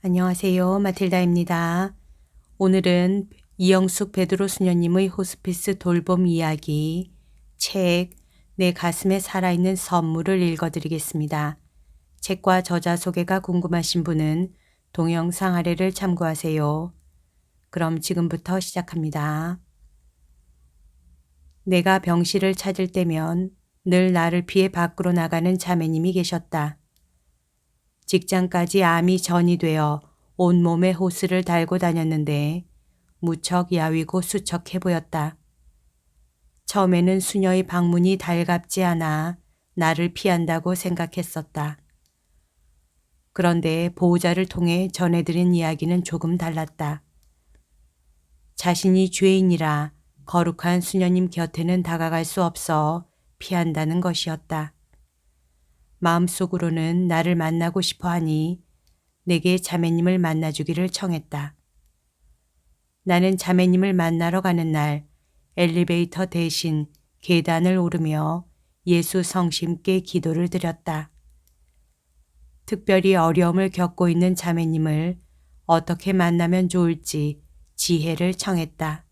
안녕하세요. 마틸다입니다. 오늘은 이영숙 베드로 수녀님의 호스피스 돌봄 이야기 책 내 가슴에 살아있는 선물을 읽어드리겠습니다. 책과 저자 소개가 궁금하신 분은 동영상 아래를 참고하세요. 그럼 지금부터 시작합니다. 내가 병실을 찾을 때면 늘 나를 피해 밖으로 나가는 자매님이 계셨다. 직장까지 암이 전이 되어 온몸에 호스를 달고 다녔는데 무척 야위고 수척해 보였다. 처음에는 수녀의 방문이 달갑지 않아 나를 피한다고 생각했었다. 그런데 보호자를 통해 전해드린 이야기는 조금 달랐다. 자신이 죄인이라 거룩한 수녀님 곁에는 다가갈 수 없어 피한다는 것이었다. 마음속으로는 나를 만나고 싶어 하니 내게 자매님을 만나주기를 청했다. 나는 자매님을 만나러 가는 날 엘리베이터 대신 계단을 오르며 예수 성심께 기도를 드렸다. 특별히 어려움을 겪고 있는 자매님을 어떻게 만나면 좋을지 지혜를 청했다.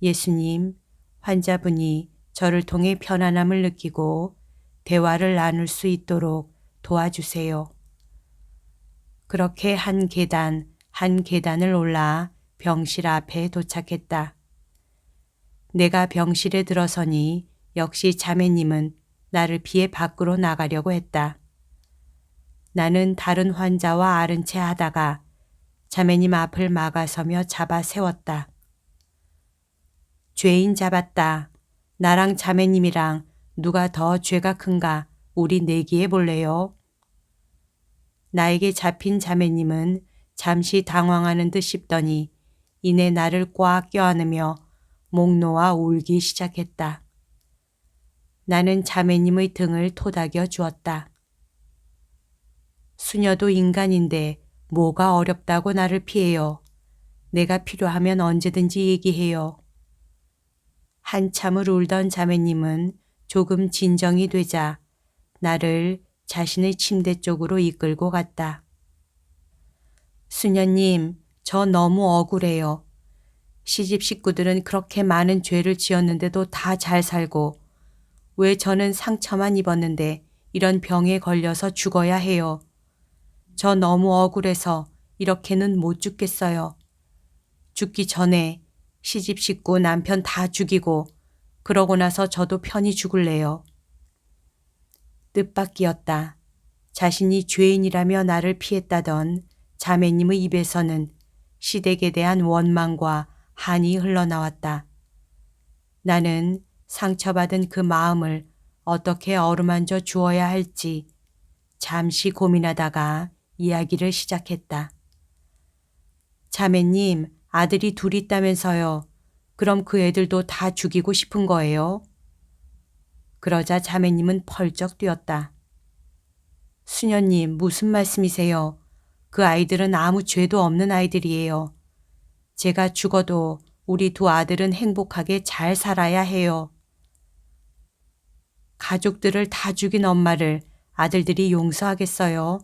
예수님, 환자분이 저를 통해 편안함을 느끼고 대화를 나눌 수 있도록 도와주세요. 그렇게 한 계단을 올라 병실 앞에 도착했다. 내가 병실에 들어서니 역시 자매님은 나를 피해 밖으로 나가려고 했다. 나는 다른 환자와 아른 채 하다가 자매님 앞을 막아서며 잡아 세웠다. 죄인 잡았다. 나랑 자매님이랑 누가 더 죄가 큰가 우리 내기해 볼래요? 나에게 잡힌 자매님은 잠시 당황하는 듯 싶더니 이내 나를 꽉 껴안으며 목 놓아 울기 시작했다. 나는 자매님의 등을 토닥여 주었다. 수녀도 인간인데 뭐가 어렵다고 나를 피해요. 내가 필요하면 언제든지 얘기해요. 한참을 울던 자매님은 조금 진정이 되자 나를 자신의 침대 쪽으로 이끌고 갔다. 수녀님, 저 너무 억울해요. 시집 식구들은 그렇게 많은 죄를 지었는데도 다 잘 살고 왜 저는 상처만 입었는데 이런 병에 걸려서 죽어야 해요. 저 너무 억울해서 이렇게는 못 죽겠어요. 죽기 전에 시집 식구 남편 다 죽이고 그러고 나서 저도 편히 죽을래요. 뜻밖이었다. 자신이 죄인이라며 나를 피했다던 자매님의 입에서는 시댁에 대한 원망과 한이 흘러나왔다. 나는 상처받은 그 마음을 어떻게 어루만져 주어야 할지 잠시 고민하다가 이야기를 시작했다. 자매님, 아들이 둘 있다면서요. 그럼 그 애들도 다 죽이고 싶은 거예요? 그러자 자매님은 펄쩍 뛰었다. 수녀님, 무슨 말씀이세요? 그 아이들은 아무 죄도 없는 아이들이에요. 제가 죽어도 우리 두 아들은 행복하게 잘 살아야 해요. 가족들을 다 죽인 엄마를 아들들이 용서하겠어요?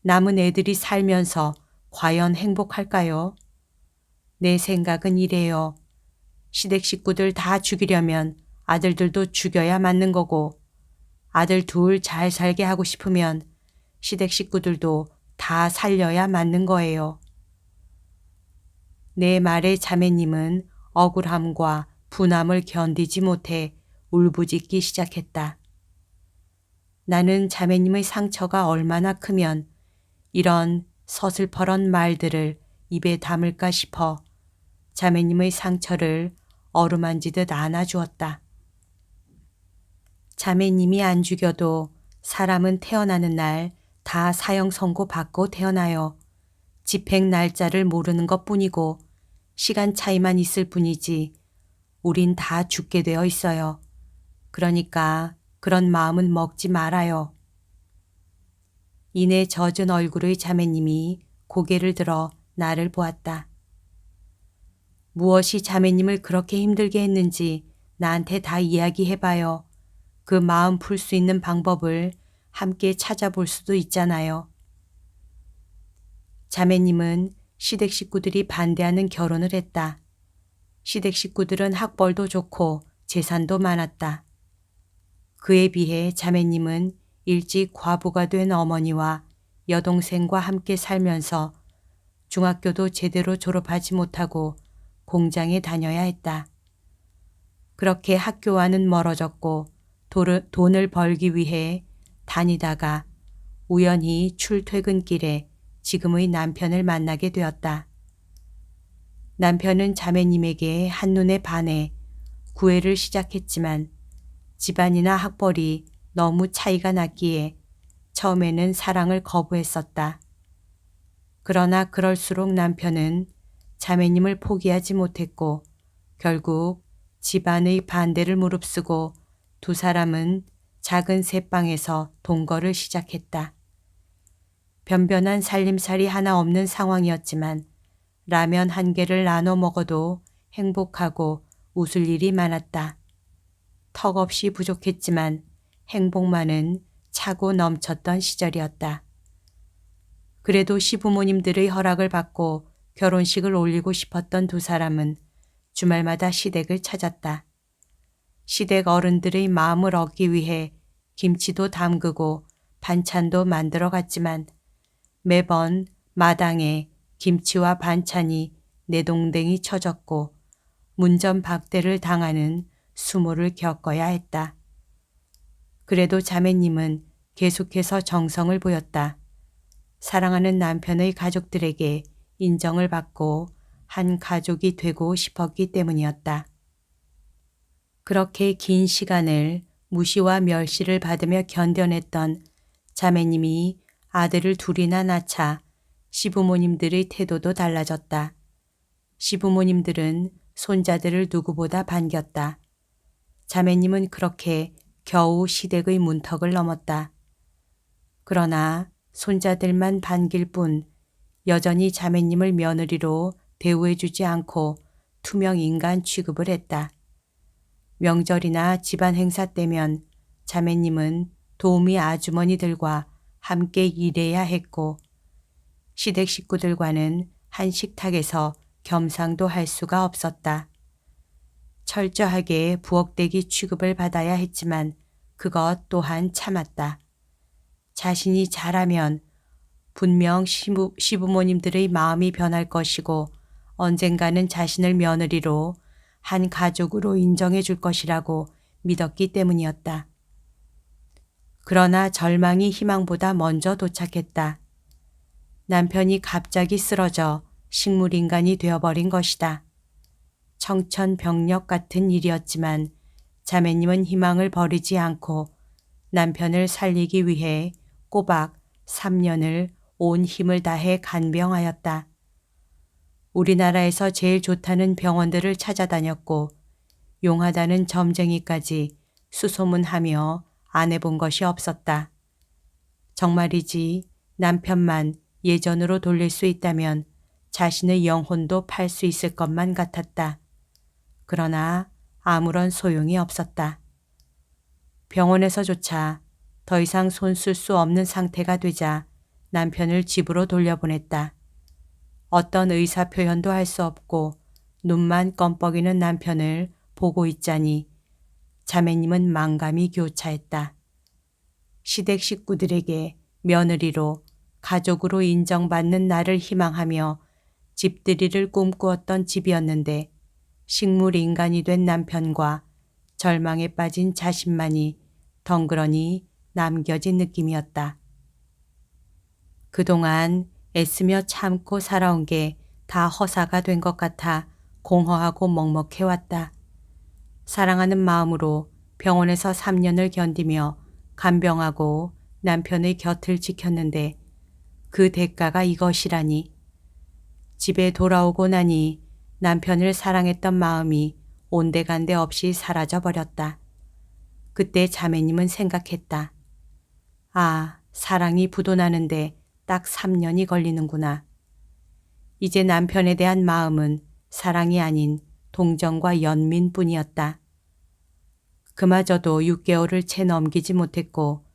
남은 애들이 살면서 과연 행복할까요? 내 생각은 이래요. 시댁 식구들 다 죽이려면 아들들도 죽여야 맞는 거고 아들 둘 잘 살게 하고 싶으면 시댁 식구들도 다 살려야 맞는 거예요. 내 말에 자매님은 억울함과 분함을 견디지 못해 울부짖기 시작했다. 나는 자매님의 상처가 얼마나 크면 이런 서슬퍼런 말들을 입에 담을까 싶어 자매님의 상처를 어루만지듯 안아주었다. 자매님이 안 죽여도 사람은 태어나는 날 다 사형 선고 받고 태어나요. 집행 날짜를 모르는 것뿐이고 시간 차이만 있을 뿐이지 우린 다 죽게 되어 있어요. 그러니까 그런 마음은 먹지 말아요. 이내 젖은 얼굴의 자매님이 고개를 들어 나를 보았다. 무엇이 자매님을 그렇게 힘들게 했는지 나한테 다 이야기해봐요. 그 마음 풀 수 있는 방법을 함께 찾아볼 수도 있잖아요. 자매님은 시댁 식구들이 반대하는 결혼을 했다. 시댁 식구들은 학벌도 좋고 재산도 많았다. 그에 비해 자매님은 일찍 과부가 된 어머니와 여동생과 함께 살면서 중학교도 제대로 졸업하지 못하고 공장에 다녀야 했다. 그렇게 학교와는 멀어졌고 돈을 벌기 위해 다니다가 우연히 출퇴근길에 지금의 남편을 만나게 되었다. 남편은 자매님에게 한눈에 반해 구애를 시작했지만 집안이나 학벌이 너무 차이가 났기에 처음에는 사랑을 거부했었다. 그러나 그럴수록 남편은 자매님을 포기하지 못했고 결국 집안의 반대를 무릅쓰고 두 사람은 작은 새방에서 동거를 시작했다. 변변한 살림살이 하나 없는 상황이었지만 라면 한 개를 나눠 먹어도 행복하고 웃을 일이 많았다. 턱없이 부족했지만 행복만은 차고 넘쳤던 시절이었다. 그래도 시부모님들의 허락을 받고 결혼식을 올리고 싶었던 두 사람은 주말마다 시댁을 찾았다. 시댁 어른들의 마음을 얻기 위해 김치도 담그고 반찬도 만들어 갔지만 매번 마당에 김치와 반찬이 내동댕이 쳐졌고 문전박대를 당하는 수모를 겪어야 했다. 그래도 자매님은 계속해서 정성을 보였다. 사랑하는 남편의 가족들에게 인정을 받고 한 가족이 되고 싶었기 때문이었다. 그렇게 긴 시간을 무시와 멸시를 받으며 견뎌냈던 자매님이 아들을 둘이나 낳자 시부모님들의 태도도 달라졌다. 시부모님들은 손자들을 누구보다 반겼다. 자매님은 그렇게 겨우 시댁의 문턱을 넘었다. 그러나 손자들만 반길 뿐 여전히 자매님을 며느리로 대우해주지 않고 투명 인간 취급을 했다. 명절이나 집안 행사 때면 자매님은 도우미 아주머니들과 함께 일해야 했고 시댁 식구들과는 한 식탁에서 겸상도 할 수가 없었다. 철저하게 부엌대기 취급을 받아야 했지만 그것 또한 참았다. 자신이 잘하면 분명 시부모님들의 마음이 변할 것이고 언젠가는 자신을 며느리로 한 가족으로 인정해 줄 것이라고 믿었기 때문이었다. 그러나 절망이 희망보다 먼저 도착했다. 남편이 갑자기 쓰러져 식물인간이 되어버린 것이다. 청천벽력 같은 일이었지만 자매님은 희망을 버리지 않고 남편을 살리기 위해 꼬박 3년을 온 힘을 다해 간병하였다. 우리나라에서 제일 좋다는 병원들을 찾아다녔고 용하다는 점쟁이까지 수소문하며 안 해본 것이 없었다. 정말이지 남편만 예전으로 돌릴 수 있다면 자신의 영혼도 팔 수 있을 것만 같았다. 그러나 아무런 소용이 없었다. 병원에서조차 더 이상 손 쓸 수 없는 상태가 되자 남편을 집으로 돌려보냈다. 어떤 의사 표현도 할 수 없고 눈만 껌뻑이는 남편을 보고 있자니 자매님은 망감이 교차했다. 시댁 식구들에게 며느리로 가족으로 인정받는 나를 희망하며 집들이를 꿈꾸었던 집이었는데 식물인간이 된 남편과 절망에 빠진 자신만이 덩그러니 남겨진 느낌이었다. 그동안 애쓰며 참고 살아온 게 다 허사가 된 것 같아 공허하고 먹먹해왔다. 사랑하는 마음으로 병원에서 3년을 견디며 간병하고 남편의 곁을 지켰는데 그 대가가 이것이라니. 집에 돌아오고 나니 남편을 사랑했던 마음이 온데간데 없이 사라져버렸다. 그때 자매님은 생각했다. 아, 사랑이 부도나는데 딱 3년이 걸리는구나. 이제 남편에 대한 마음은 사랑이 아닌 동정과 연민뿐이었다. 그마저도 6개월을 채 넘기지 못했고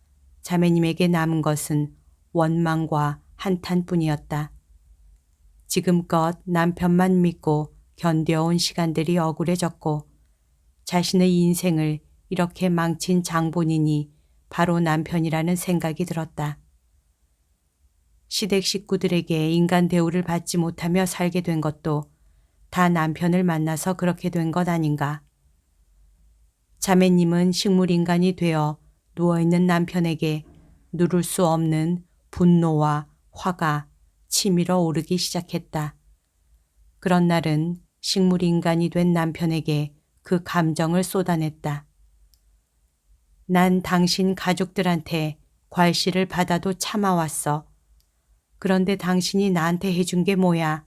자매님에게 남은 것은 원망과 한탄뿐이었다. 지금껏 남편만 믿고 견뎌온 시간들이 억울해졌고 자신의 인생을 이렇게 망친 장본인이 바로 남편이라는 생각이 들었다. 시댁 식구들에게 인간 대우를 받지 못하며 살게 된 것도 다 남편을 만나서 그렇게 된 것 아닌가. 자매님은 식물인간이 되어 누워있는 남편에게 누를 수 없는 분노와 화가 치밀어 오르기 시작했다. 그런 날은 식물인간이 된 남편에게 그 감정을 쏟아냈다. 난 당신 가족들한테 괄시를 받아도 참아왔어. 그런데 당신이 나한테 해준 게 뭐야?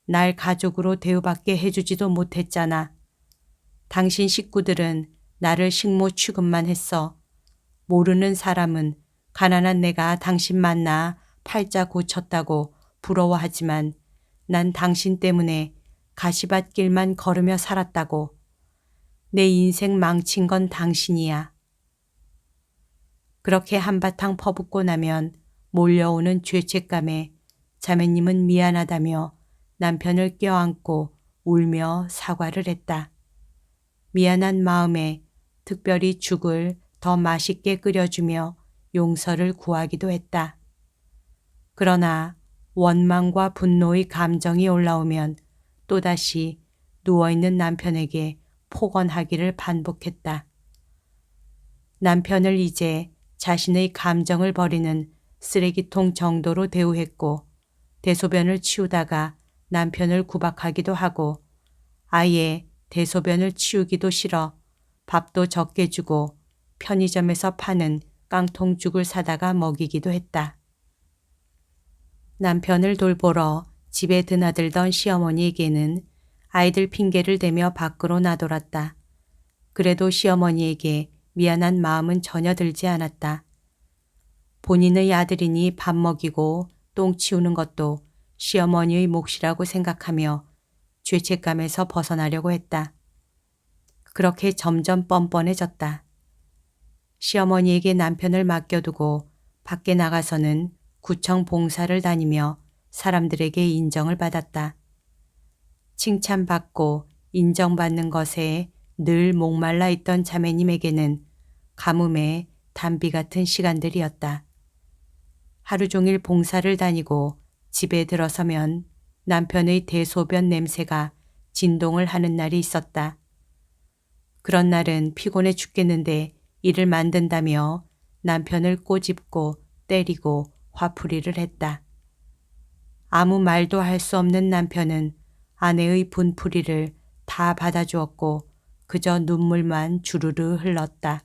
날 가족으로 대우받게 해주지도 못했잖아. 당신 식구들은 나를 식모 취급만 했어. 모르는 사람은 가난한 내가 당신 만나 팔자 고쳤다고 부러워하지만 난 당신 때문에 가시밭길만 걸으며 살았다고. 내 인생 망친 건 당신이야. 그렇게 한바탕 퍼붓고 나면 몰려오는 죄책감에 자매님은 미안하다며 남편을 껴안고 울며 사과를 했다. 미안한 마음에 특별히 죽을 더 맛있게 끓여주며 용서를 구하기도 했다. 그러나 원망과 분노의 감정이 올라오면 또다시 누워있는 남편에게 폭언하기를 반복했다. 남편을 이제 자신의 감정을 버리는 쓰레기통 정도로 대우했고 대소변을 치우다가 남편을 구박하기도 하고 아예 대소변을 치우기도 싫어 밥도 적게 주고 편의점에서 파는 깡통죽을 사다가 먹이기도 했다. 남편을 돌보러 집에 드나들던 시어머니에게는 아이들 핑계를 대며 밖으로 나돌았다. 그래도 시어머니에게 미안한 마음은 전혀 들지 않았다. 본인의 아들이니 밥 먹이고 똥 치우는 것도 시어머니의 몫이라고 생각하며 죄책감에서 벗어나려고 했다. 그렇게 점점 뻔뻔해졌다. 시어머니에게 남편을 맡겨두고 밖에 나가서는 구청 봉사를 다니며 사람들에게 인정을 받았다. 칭찬받고 인정받는 것에 늘 목말라 있던 자매님에게는 가뭄에 단비 같은 시간들이었다. 하루 종일 봉사를 다니고 집에 들어서면 남편의 대소변 냄새가 진동을 하는 날이 있었다. 그런 날은 피곤해 죽겠는데 일을 만든다며 남편을 꼬집고 때리고 화풀이를 했다. 아무 말도 할 수 없는 남편은 아내의 분풀이를 다 받아주었고 그저 눈물만 주르르 흘렀다.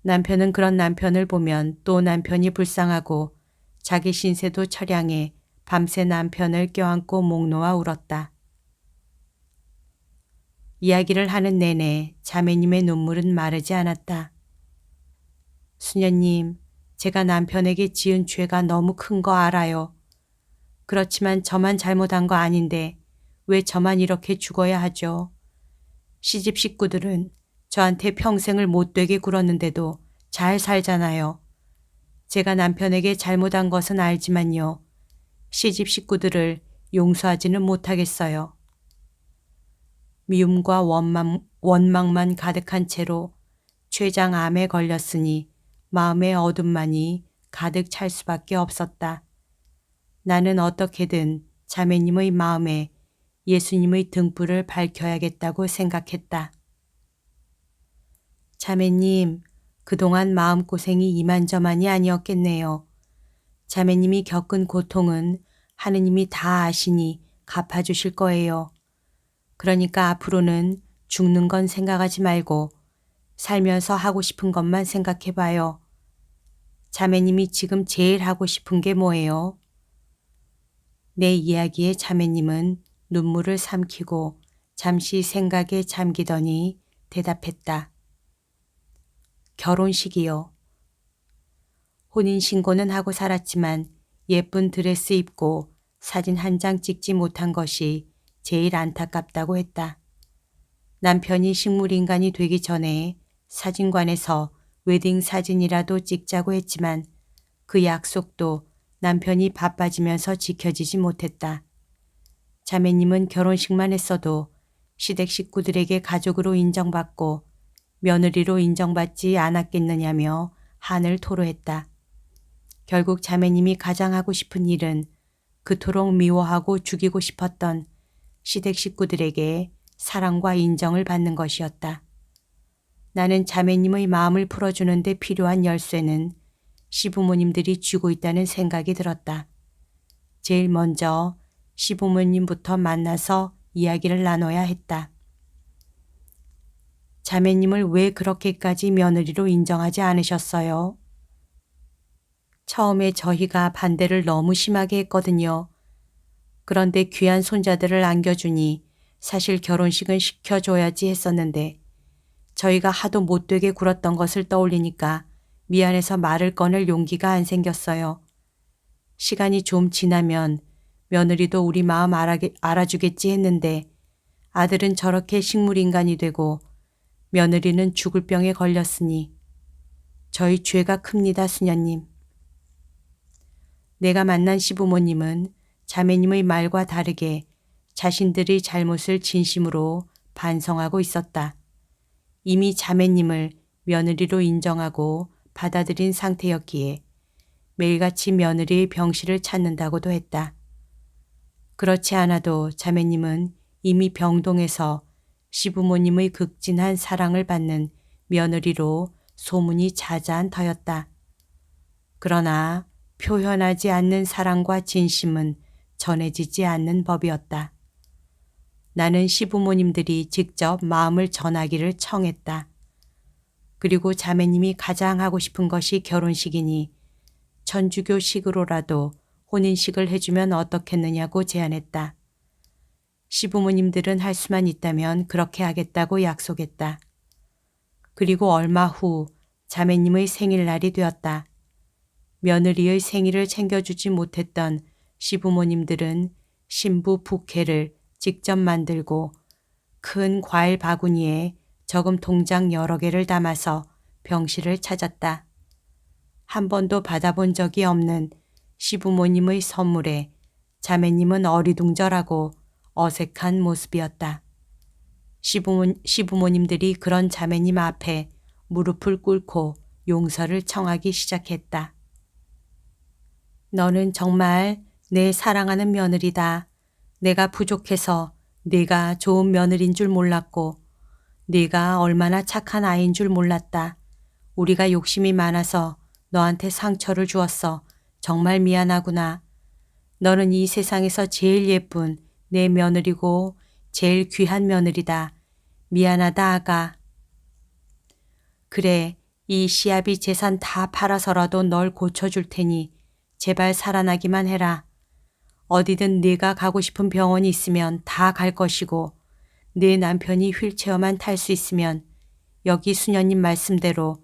남편은 그런 남편을 보면 또 남편이 불쌍하고 자기 신세도 처량해 밤새 남편을 껴안고 목 놓아 울었다. 이야기를 하는 내내 자매님의 눈물은 마르지 않았다. 수녀님, 제가 남편에게 지은 죄가 너무 큰 거 알아요. 그렇지만 저만 잘못한 거 아닌데 왜 저만 이렇게 죽어야 하죠? 시집 식구들은 저한테 평생을 못되게 굴었는데도 잘 살잖아요. 제가 남편에게 잘못한 것은 알지만요. 시집 식구들을 용서하지는 못하겠어요. 미움과 원망만 가득한 채로 췌장암에 걸렸으니 마음의 어둠만이 가득 찰 수밖에 없었다. 나는 어떻게든 자매님의 마음에 예수님의 등불을 밝혀야겠다고 생각했다. 자매님, 그동안 마음고생이 이만저만이 아니었겠네요. 자매님이 겪은 고통은 하느님이 다 아시니 갚아주실 거예요. 그러니까 앞으로는 죽는 건 생각하지 말고 살면서 하고 싶은 것만 생각해봐요. 자매님이 지금 제일 하고 싶은 게 뭐예요? 내 이야기에 자매님은 눈물을 삼키고 잠시 생각에 잠기더니 대답했다. 결혼식이요. 혼인신고는 하고 살았지만 예쁜 드레스 입고 사진 한 장 찍지 못한 것이 제일 안타깝다고 했다. 남편이 식물인간이 되기 전에 사진관에서 웨딩 사진이라도 찍자고 했지만 그 약속도 남편이 바빠지면서 지켜지지 못했다. 자매님은 결혼식만 했어도 시댁 식구들에게 가족으로 인정받고 며느리로 인정받지 않았겠느냐며 한을 토로했다. 결국 자매님이 가장 하고 싶은 일은 그토록 미워하고 죽이고 싶었던 시댁 식구들에게 사랑과 인정을 받는 것이었다. 나는 자매님의 마음을 풀어주는 데 필요한 열쇠는 시부모님들이 쥐고 있다는 생각이 들었다. 제일 먼저 시부모님부터 만나서 이야기를 나눠야 했다. 자매님을 왜 그렇게까지 며느리로 인정하지 않으셨어요? 처음에 저희가 반대를 너무 심하게 했거든요. 그런데 귀한 손자들을 안겨주니 사실 결혼식은 시켜줘야지 했었는데 저희가 하도 못되게 굴었던 것을 떠올리니까 미안해서 말을 꺼낼 용기가 안 생겼어요. 시간이 좀 지나면 며느리도 우리 마음 알아주겠지 했는데 아들은 저렇게 식물인간이 되고 며느리는 죽을 병에 걸렸으니 저희 죄가 큽니다, 수녀님. 내가 만난 시부모님은 자매님의 말과 다르게 자신들의 잘못을 진심으로 반성하고 있었다. 이미 자매님을 며느리로 인정하고 받아들인 상태였기에 매일같이 며느리의 병실을 찾는다고도 했다. 그렇지 않아도 자매님은 이미 병동에서 시부모님의 극진한 사랑을 받는 며느리로 소문이 자자한 터였다. 그러나 표현하지 않는 사랑과 진심은 전해지지 않는 법이었다. 나는 시부모님들이 직접 마음을 전하기를 청했다. 그리고 자매님이 가장 하고 싶은 것이 결혼식이니 천주교식으로라도 혼인식을 해주면 어떻겠느냐고 제안했다. 시부모님들은 할 수만 있다면 그렇게 하겠다고 약속했다. 그리고 얼마 후 자매님의 생일날이 되었다. 며느리의 생일을 챙겨주지 못했던 시부모님들은 신부 부케를 직접 만들고 큰 과일 바구니에 저금 통장 여러 개를 담아서 병실을 찾았다. 한 번도 받아본 적이 없는 시부모님의 선물에 자매님은 어리둥절하고 어색한 모습이었다. 시부모님들이 그런 자매님 앞에 무릎을 꿇고 용서를 청하기 시작했다. 너는 정말 내 사랑하는 며느리다. 내가 부족해서 네가 좋은 며느리인 줄 몰랐고 네가 얼마나 착한 아이인 줄 몰랐다. 우리가 욕심이 많아서 너한테 상처를 주었어. 정말 미안하구나. 너는 이 세상에서 제일 예쁜 내 며느리고 제일 귀한 며느리다. 미안하다 아가. 그래, 이 시아비 재산 다 팔아서라도 널 고쳐줄 테니 제발 살아나기만 해라. 어디든 네가 가고 싶은 병원이 있으면 다 갈 것이고 네 남편이 휠체어만 탈 수 있으면 여기 수녀님 말씀대로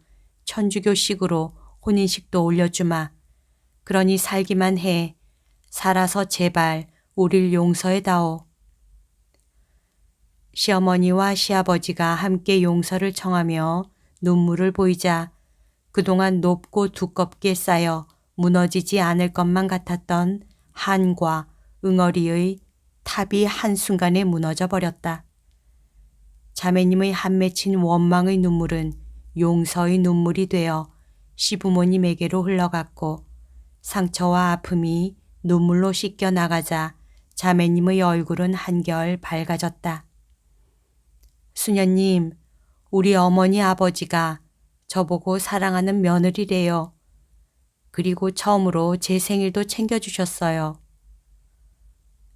천주교식으로 혼인식도 올려주마. 그러니 살기만 해. 살아서 제발 우릴 용서해다오. 시어머니와 시아버지가 함께 용서를 청하며 눈물을 보이자 그동안 높고 두껍게 쌓여 무너지지 않을 것만 같았던 한과 응어리의 탑이 한순간에 무너져 버렸다. 자매님의 한 맺힌 원망의 눈물은 용서의 눈물이 되어 시부모님에게로 흘러갔고 상처와 아픔이 눈물로 씻겨 나가자 자매님의 얼굴은 한결 밝아졌다. 수녀님, 우리 어머니 아버지가 저보고 사랑하는 며느리래요. 그리고 처음으로 제 생일도 챙겨주셨어요.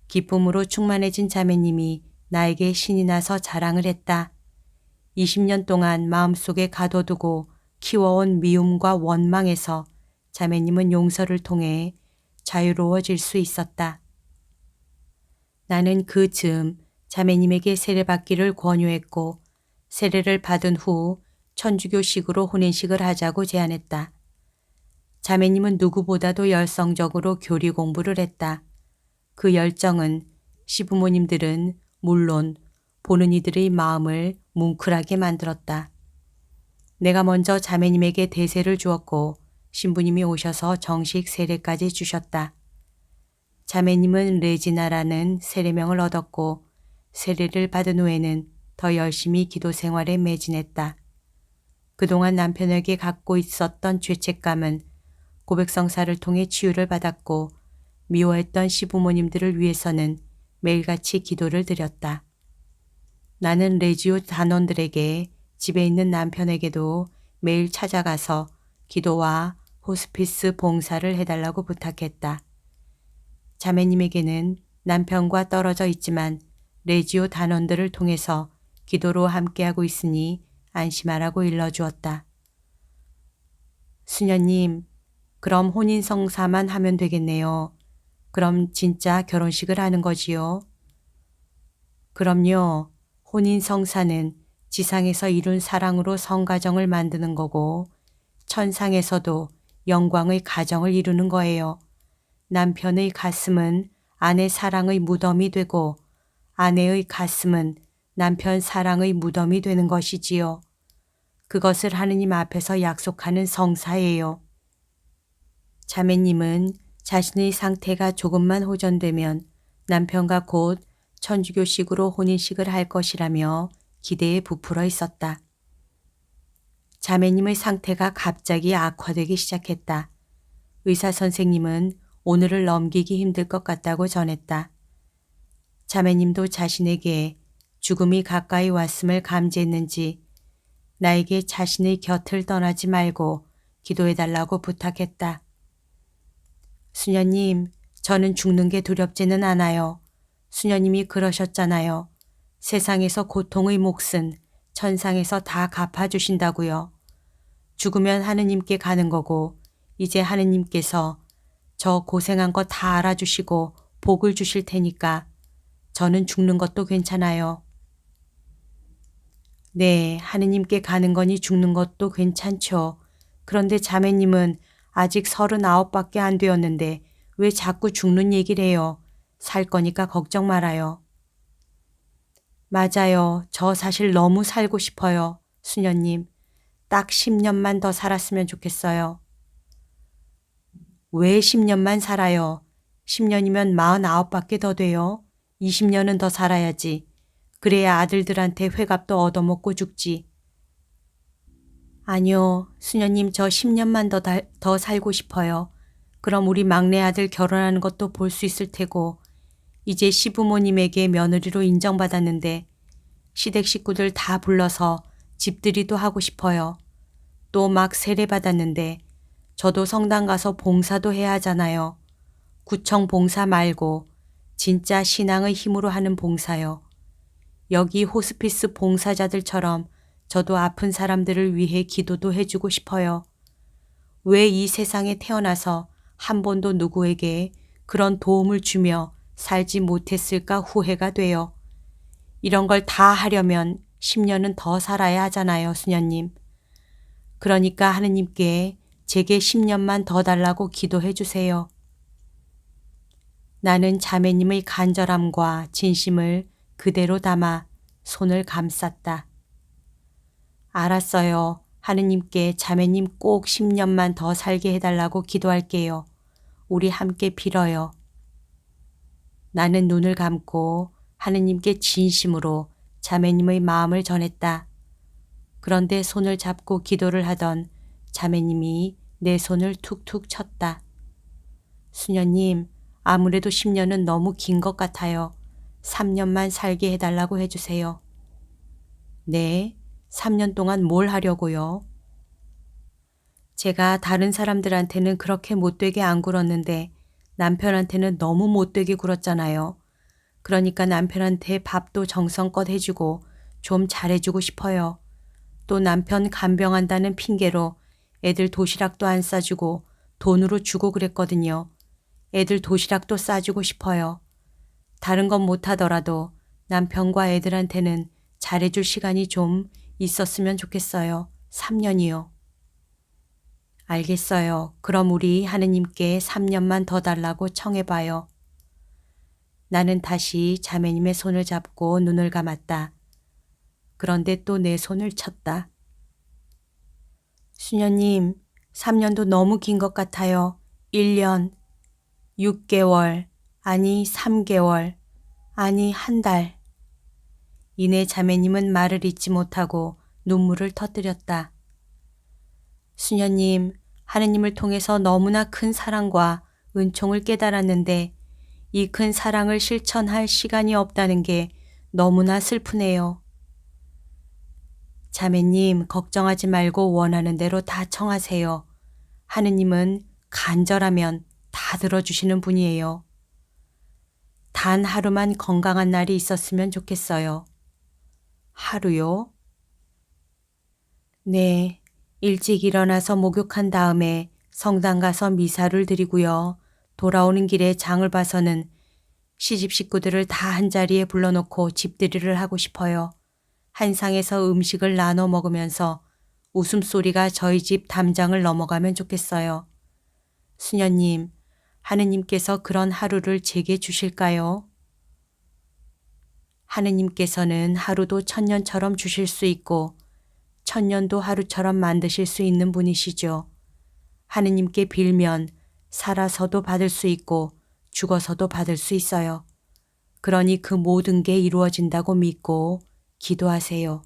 기쁨으로 충만해진 자매님이 나에게 신이 나서 자랑을 했다. 20년 동안 마음속에 가둬두고 키워온 미움과 원망에서 자매님은 용서를 통해 자유로워질 수 있었다. 나는 그 즈음 자매님에게 세례받기를 권유했고 세례를 받은 후 천주교식으로 혼인식을 하자고 제안했다. 자매님은 누구보다도 열성적으로 교리 공부를 했다. 그 열정은 시부모님들은 물론 보는 이들의 마음을 뭉클하게 만들었다. 내가 먼저 자매님에게 대세를 주었고 신부님이 오셔서 정식 세례까지 주셨다. 자매님은 레지나라는 세례명을 얻었고 세례를 받은 후에는 더 열심히 기도 생활에 매진했다. 그동안 남편에게 갖고 있었던 죄책감은 고백성사를 통해 치유를 받았고 미워했던 시부모님들을 위해서는 매일같이 기도를 드렸다. 나는 레지오 단원들에게 집에 있는 남편에게도 매일 찾아가서 기도와 호스피스 봉사를 해달라고 부탁했다. 자매님에게는 남편과 떨어져 있지만 레지오 단원들을 통해서 기도로 함께하고 있으니 안심하라고 일러주었다. 수녀님, 그럼 혼인성사만 하면 되겠네요. 그럼 진짜 결혼식을 하는 거지요? 그럼요. 혼인성사는 지상에서 이룬 사랑으로 성가정을 만드는 거고 천상에서도 영광의 가정을 이루는 거예요. 남편의 가슴은 아내 사랑의 무덤이 되고 아내의 가슴은 남편 사랑의 무덤이 되는 것이지요. 그것을 하느님 앞에서 약속하는 성사예요. 자매님은 자신의 상태가 조금만 호전되면 남편과 곧 천주교식으로 혼인식을 할 것이라며 기대에 부풀어 있었다. 자매님의 상태가 갑자기 악화되기 시작했다. 의사 선생님은 오늘을 넘기기 힘들 것 같다고 전했다. 자매님도 자신에게 죽음이 가까이 왔음을 감지했는지 나에게 자신의 곁을 떠나지 말고 기도해달라고 부탁했다. 수녀님, 저는 죽는 게 두렵지는 않아요. 수녀님이 그러셨잖아요. 세상에서 고통의 몫은 천상에서 다 갚아주신다고요. 죽으면 하느님께 가는 거고 이제 하느님께서 저 고생한 거 다 알아주시고 복을 주실 테니까 저는 죽는 것도 괜찮아요. 네, 하느님께 가는 거니 죽는 것도 괜찮죠. 그런데 자매님은 아직 39밖에 안 되었는데 왜 자꾸 죽는 얘기를 해요. 살 거니까 걱정 말아요. 맞아요. 저 사실 너무 살고 싶어요. 수녀님. 딱 10년만 더 살았으면 좋겠어요. 왜 10년만 살아요? 10년이면 49밖에 더 돼요. 20년은 더 살아야지. 그래야 아들들한테 회갑도 얻어먹고 죽지. 아니요. 수녀님 저 10년만 더 살고 싶어요. 그럼 우리 막내 아들 결혼하는 것도 볼 수 있을 테고 이제 시부모님에게 며느리로 인정받았는데 시댁 식구들 다 불러서 집들이도 하고 싶어요. 또 막 세례받았는데 저도 성당 가서 봉사도 해야 하잖아요. 구청 봉사 말고 진짜 신앙의 힘으로 하는 봉사요. 여기 호스피스 봉사자들처럼 저도 아픈 사람들을 위해 기도도 해주고 싶어요. 왜 이 세상에 태어나서 한 번도 누구에게 그런 도움을 주며 살지 못했을까 후회가 돼요. 이런 걸 다 하려면 10년은 더 살아야 하잖아요, 수녀님. 그러니까 하느님께 제게 10년만 더 달라고 기도해 주세요. 나는 자매님의 간절함과 진심을 그대로 담아 손을 감쌌다. 알았어요. 하느님께 자매님 꼭 10년만 더 살게 해달라고 기도할게요. 우리 함께 빌어요. 나는 눈을 감고 하느님께 진심으로 자매님의 마음을 전했다. 그런데 손을 잡고 기도를 하던 자매님이 내 손을 툭툭 쳤다. 수녀님, 아무래도 10년은 너무 긴 것 같아요. 3년만 살게 해달라고 해주세요. 네, 3년 동안 뭘 하려고요? 제가 다른 사람들한테는 그렇게 못되게 안 굴었는데 남편한테는 너무 못되게 굴었잖아요. 그러니까 남편한테 밥도 정성껏 해주고 좀 잘해주고 싶어요. 또 남편 간병한다는 핑계로 애들 도시락도 안 싸주고 돈으로 주고 그랬거든요. 애들 도시락도 싸주고 싶어요. 다른 건 못하더라도 남편과 애들한테는 잘해줄 시간이 좀 있었으면 좋겠어요. 3년이요. 알겠어요. 그럼 우리 하느님께 3년만 더 달라고 청해봐요. 나는 다시 자매님의 손을 잡고 눈을 감았다. 그런데 또 내 손을 쳤다. 수녀님, 3년도 너무 긴 것 같아요. 1년, 6개월, 아니 3개월, 아니 한 달. 이내 자매님은 말을 잇지 못하고 눈물을 터뜨렸다. 수녀님, 하느님을 통해서 너무나 큰 사랑과 은총을 깨달았는데 이 큰 사랑을 실천할 시간이 없다는 게 너무나 슬프네요. 자매님, 걱정하지 말고 원하는 대로 다 청하세요. 하느님은 간절하면 다 들어주시는 분이에요. 단 하루만 건강한 날이 있었으면 좋겠어요. 하루요? 네, 일찍 일어나서 목욕한 다음에 성당 가서 미사를 드리고요. 돌아오는 길에 장을 봐서는 시집 식구들을 다 한자리에 불러놓고 집들이를 하고 싶어요. 한 상에서 음식을 나눠 먹으면서 웃음소리가 저희 집 담장을 넘어가면 좋겠어요. 수녀님, 하느님께서 그런 하루를 제게 주실까요? 하느님께서는 하루도 천년처럼 주실 수 있고 천년도 하루처럼 만드실 수 있는 분이시죠. 하느님께 빌면 살아서도 받을 수 있고 죽어서도 받을 수 있어요. 그러니 그 모든 게 이루어진다고 믿고 기도하세요.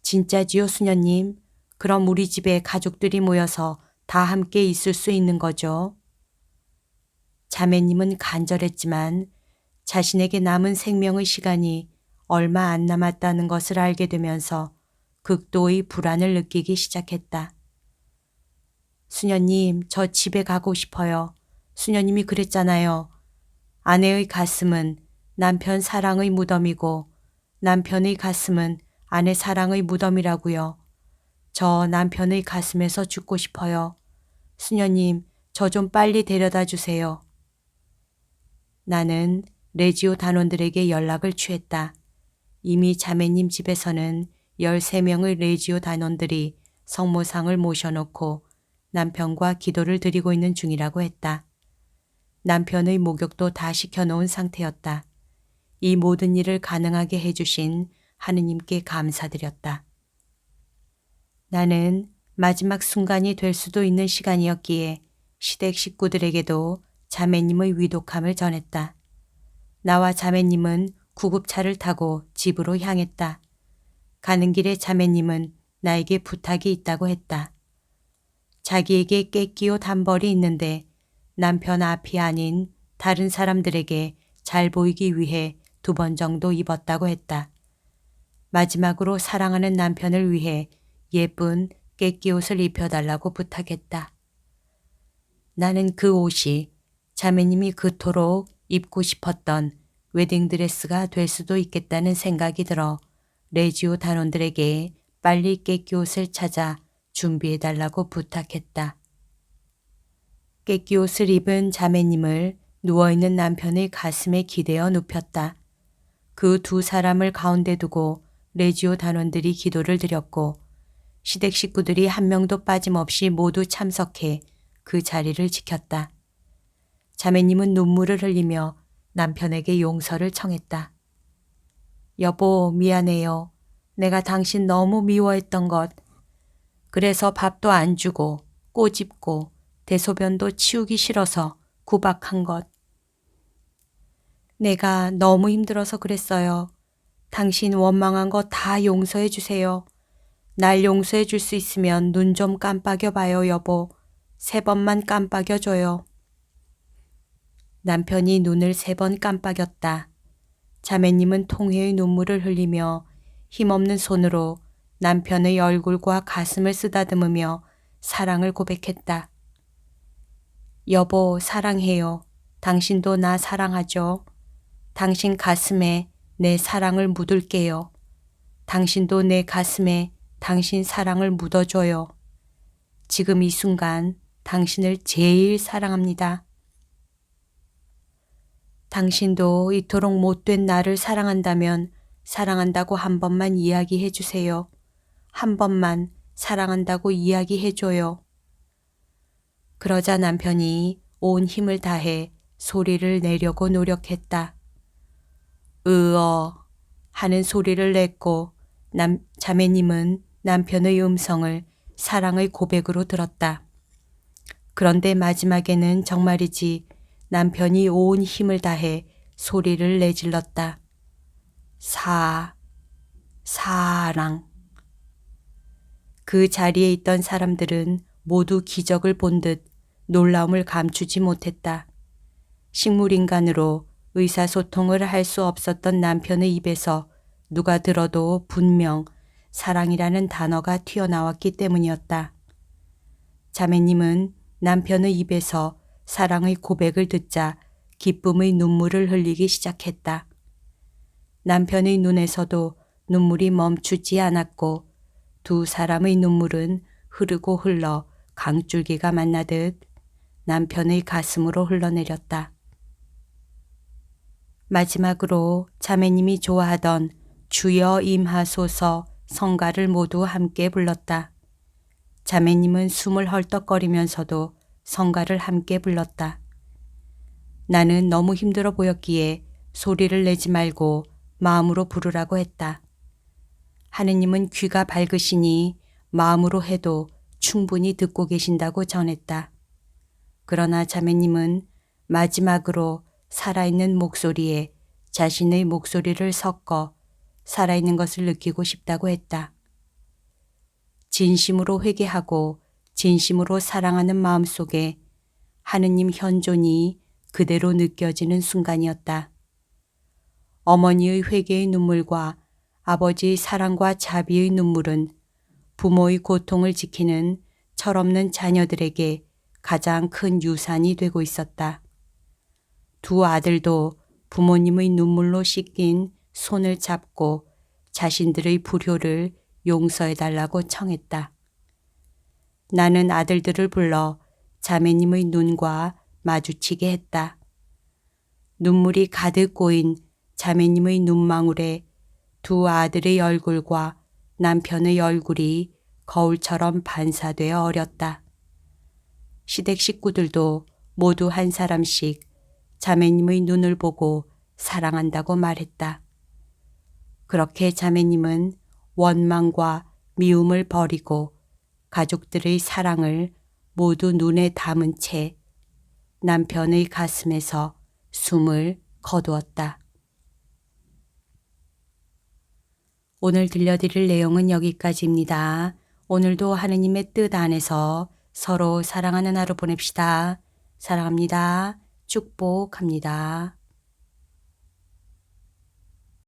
진짜지요, 수녀님? 그럼 우리 집에 가족들이 모여서 다 함께 있을 수 있는 거죠? 자매님은 간절했지만 자신에게 남은 생명의 시간이 얼마 안 남았다는 것을 알게 되면서 극도의 불안을 느끼기 시작했다. 수녀님, 저 집에 가고 싶어요. 수녀님이 그랬잖아요. 아내의 가슴은 남편 사랑의 무덤이고 남편의 가슴은 아내 사랑의 무덤이라고요. 저 남편의 가슴에서 죽고 싶어요. 수녀님, 저 좀 빨리 데려다 주세요. 나는 레지오 단원들에게 연락을 취했다. 이미 자매님 집에서는 13명의 레지오 단원들이 성모상을 모셔놓고 남편과 기도를 드리고 있는 중이라고 했다. 남편의 목욕도 다 시켜놓은 상태였다. 이 모든 일을 가능하게 해주신 하느님께 감사드렸다. 나는 마지막 순간이 될 수도 있는 시간이었기에 시댁 식구들에게도 자매님의 위독함을 전했다. 나와 자매님은 구급차를 타고 집으로 향했다. 가는 길에 자매님은 나에게 부탁이 있다고 했다. 자기에게 깨끼옷 한 벌이 있는데 남편 앞이 아닌 다른 사람들에게 잘 보이기 위해 2번 정도 입었다고 했다. 마지막으로 사랑하는 남편을 위해 예쁜 깨끼옷을 입혀달라고 부탁했다. 나는 그 옷이 자매님이 그토록 입고 싶었던 웨딩드레스가 될 수도 있겠다는 생각이 들어 레지오 단원들에게 빨리 깨끼옷을 찾아 준비해달라고 부탁했다. 깨끼옷을 입은 자매님을 누워있는 남편의 가슴에 기대어 눕혔다. 그 2 사람을 가운데 두고 레지오 단원들이 기도를 드렸고 시댁 식구들이 한 명도 빠짐없이 모두 참석해 그 자리를 지켰다. 자매님은 눈물을 흘리며 남편에게 용서를 청했다. 여보, 미안해요. 내가 당신 너무 미워했던 것. 그래서 밥도 안 주고 꼬집고 대소변도 치우기 싫어서 구박한 것. 내가 너무 힘들어서 그랬어요. 당신 원망한 거 다 용서해 주세요. 날 용서해 줄 수 있으면 눈 좀 깜빡여 봐요, 여보. 3번만 깜빡여 줘요. 남편이 눈을 3번 깜빡였다. 자매님은 통회의 눈물을 흘리며 힘없는 손으로 남편의 얼굴과 가슴을 쓰다듬으며 사랑을 고백했다. 여보, 사랑해요. 당신도 나 사랑하죠? 당신 가슴에 내 사랑을 묻을게요. 당신도 내 가슴에 당신 사랑을 묻어줘요. 지금 이 순간 당신을 제일 사랑합니다. 당신도 이토록 못된 나를 사랑한다면 사랑한다고 한 번만 이야기해 주세요. 한 번만 사랑한다고 이야기해 줘요. 그러자 남편이 온 힘을 다해 소리를 내려고 노력했다. 하는 소리를 냈고 자매님은 남편의 음성을 사랑의 고백으로 들었다. 그런데 마지막에는 정말이지 남편이 온 힘을 다해 소리를 내질렀다. 사랑. 그 자리에 있던 사람들은 모두 기적을 본 듯 놀라움을 감추지 못했다. 식물인간으로 의사소통을 할 수 없었던 남편의 입에서 누가 들어도 분명 사랑이라는 단어가 튀어나왔기 때문이었다. 자매님은 남편의 입에서 사랑의 고백을 듣자 기쁨의 눈물을 흘리기 시작했다. 남편의 눈에서도 눈물이 멈추지 않았고 두 사람의 눈물은 흐르고 흘러 강줄기가 만나듯 남편의 가슴으로 흘러내렸다. 마지막으로 자매님이 좋아하던 주여 임하소서 성가를 모두 함께 불렀다. 자매님은 숨을 헐떡거리면서도 성가를 함께 불렀다. 나는 너무 힘들어 보였기에 소리를 내지 말고 마음으로 부르라고 했다. 하느님은 귀가 밝으시니 마음으로 해도 충분히 듣고 계신다고 전했다. 그러나 자매님은 마지막으로 살아있는 목소리에 자신의 목소리를 섞어 살아있는 것을 느끼고 싶다고 했다. 진심으로 회개하고 진심으로 사랑하는 마음 속에 하느님 현존이 그대로 느껴지는 순간이었다. 어머니의 회개의 눈물과 아버지의 사랑과 자비의 눈물은 부모의 고통을 지키는 철없는 자녀들에게 가장 큰 유산이 되고 있었다. 두 아들도 부모님의 눈물로 씻긴 손을 잡고 자신들의 불효를 용서해달라고 청했다. 나는 아들들을 불러 자매님의 눈과 마주치게 했다. 눈물이 가득 고인 자매님의 눈망울에 두 아들의 얼굴과 남편의 얼굴이 거울처럼 반사되어 어렸다. 시댁 식구들도 모두 한 사람씩 자매님의 눈을 보고 사랑한다고 말했다. 그렇게 자매님은 원망과 미움을 버리고 가족들의 사랑을 모두 눈에 담은 채 남편의 가슴에서 숨을 거두었다. 오늘 들려드릴 내용은 여기까지입니다. 오늘도 하느님의 뜻 안에서 서로 사랑하는 하루 보냅시다. 사랑합니다. 축복합니다.